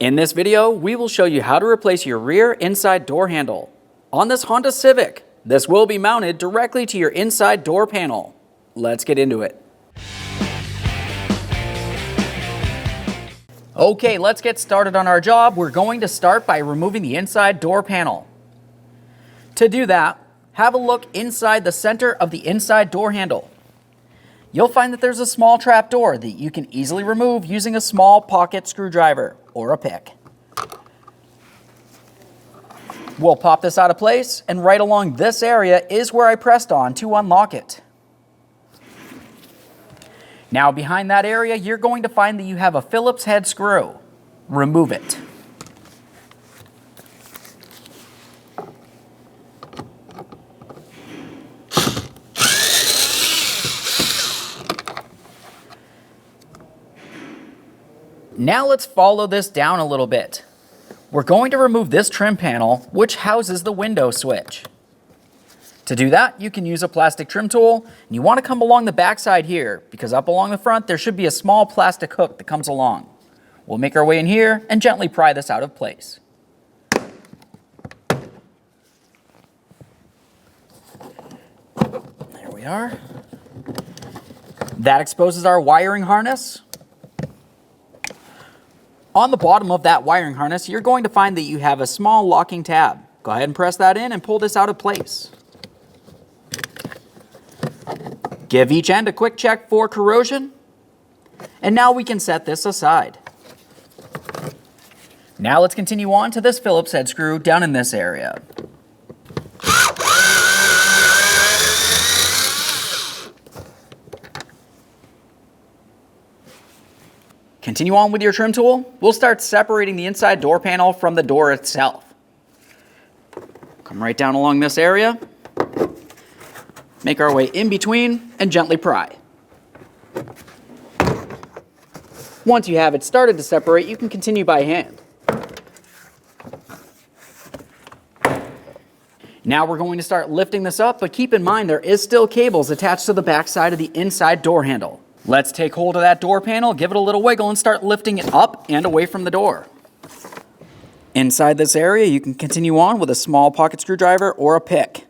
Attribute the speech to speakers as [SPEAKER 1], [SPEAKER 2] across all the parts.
[SPEAKER 1] In this video, we will show you how to replace your rear inside door handle. On this Honda Civic, this will be mounted directly to your inside door panel. Let's get into it. Okay, let's get started on our job. We're going to start by removing the inside door panel. To do that, have a look inside the center of the inside door handle. You'll find that there's a small trap door that you can easily remove using a small pocket screwdriver or a pick. We'll pop this out of place, and right along this area is where I pressed on to unlock it. Now behind that area, you're going to find that you have a Phillips head screw. Remove it. Now let's follow this down a little bit. We're going to remove this trim panel, which houses the window switch. To do that, you can use a plastic trim tool, and you want to come along the back side here, because up along the front there should be a small plastic hook that comes along. We'll make our way in here and gently pry this out of place. There we are. That exposes our wiring harness. On the bottom of that wiring harness, you're going to find that you have a small locking tab. Go ahead and press that in and pull this out of place. Give each end a quick check for corrosion. And now we can set this aside. Now let's continue on to this Phillips head screw down in this area. Continue on with your trim tool. We'll start separating the inside door panel from the door itself. Come right down along this area. Make our way in between and gently pry. Once you have it started to separate, you can continue by hand. Now we're going to start lifting this up, but keep in mind there is still cables attached to the back side of the inside door handle. Let's take hold of that door panel, give it a little wiggle, and start lifting it up and away from the door. Inside this area, you can continue on with a small pocket screwdriver or a pick.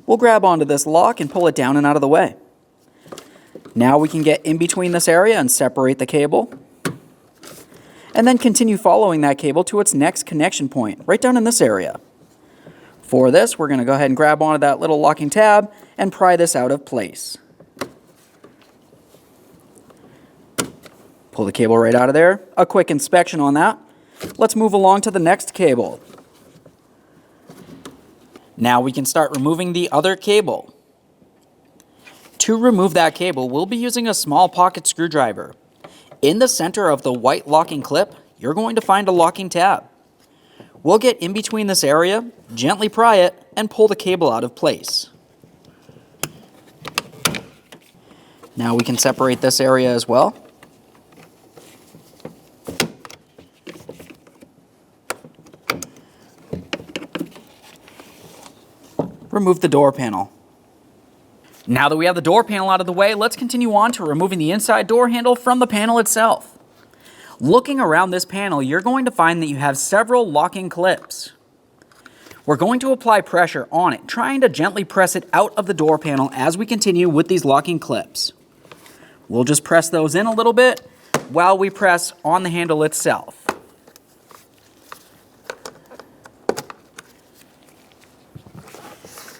[SPEAKER 1] We'll grab onto this lock and pull it down and out of the way. Now we can get in between this area and separate the cable. And then continue following that cable to its next connection point, right down in this area. For this, we're going to go ahead and grab onto that little locking tab and pry this out of place. Pull the cable right out of there. A quick inspection on that. Let's move along to the next cable. Now we can start removing the other cable. To remove that cable, we'll be using a small pocket screwdriver. In the center of the white locking clip, you're going to find a locking tab. We'll get in between this area, gently pry it, and pull the cable out of place. Now we can separate this area as well. Remove the door panel. Now that we have the door panel out of the way, let's continue on to removing the inside door handle from the panel itself. Looking around this panel, you're going to find that you have several locking clips. We're going to apply pressure on it, trying to gently press it out of the door panel as we continue with these locking clips. We'll just press those in a little bit while we press on the handle itself.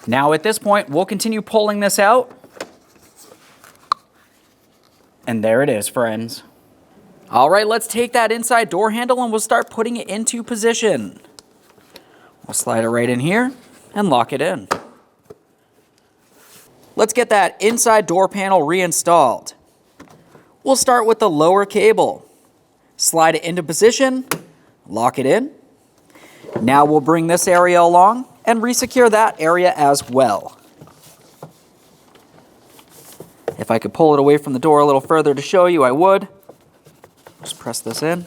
[SPEAKER 1] Now at this point, we'll continue pulling this out. And there it is, friends. All right, let's take that inside door handle and we'll start putting it into position. We'll slide it right in here and lock it in. Let's get that inside door panel reinstalled. We'll start with the lower cable. Slide it into position, lock it in. Now we'll bring this area along and resecure that area as well. If I could pull it away from the door a little further to show you, I would. Just press this in.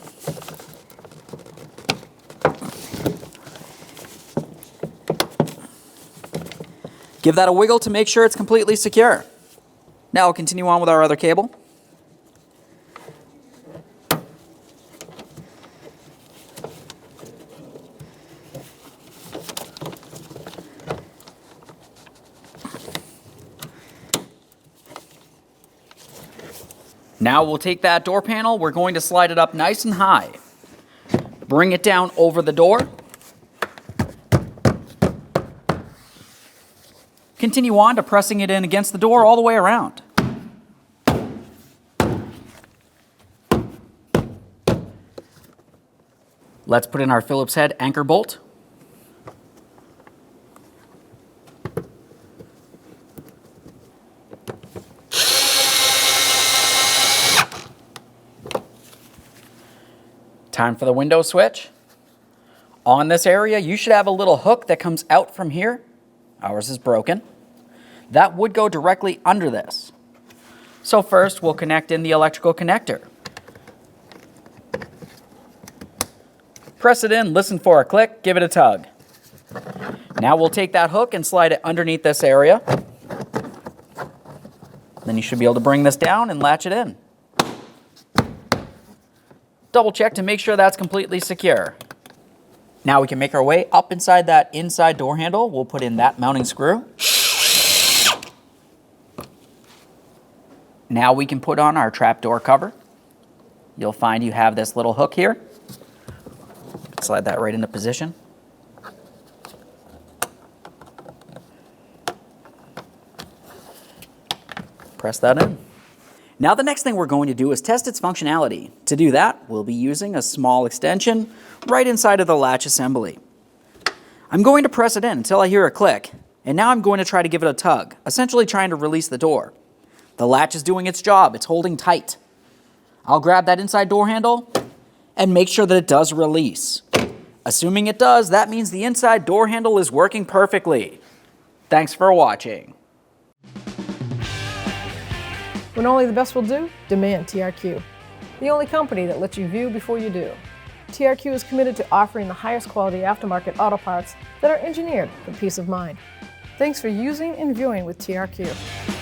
[SPEAKER 1] Give that a wiggle to make sure it's completely secure. Now we'll continue on with our other cable. Now we'll take that door panel, we're going to slide it up nice and high. Bring it down over the door. Continue on to pressing it in against the door all the way around. Let's put in our Phillips head anchor bolt. Time for the window switch. On this area, you should have a little hook that comes out from here. Ours is broken. That would go directly under this. So first, we'll connect in the electrical connector. Press it in, listen for a click, give it a tug. Now we'll take that hook and slide it underneath this area. Then you should be able to bring this down and latch it in. Double check to make sure that's completely secure. Now we can make our way up inside that inside door handle. We'll put in that mounting screw. Now we can put on our trap door cover. You'll find you have this little hook here. Slide that right into position. Press that in. Now the next thing we're going to do is test its functionality. To do that, we'll be using a small extension right inside of the latch assembly. I'm going to press it in until I hear a click, and now I'm going to try to give it a tug, essentially trying to release the door. The latch is doing its job, it's holding tight. I'll grab that inside door handle and make sure that it does release. Assuming it does, that means the inside door handle is working perfectly. Thanks for watching.
[SPEAKER 2] When only the best will do, demand TRQ. The only company that lets you view before you do. TRQ is committed to offering the highest quality aftermarket auto parts that are engineered for peace of mind. Thanks for using and viewing with TRQ.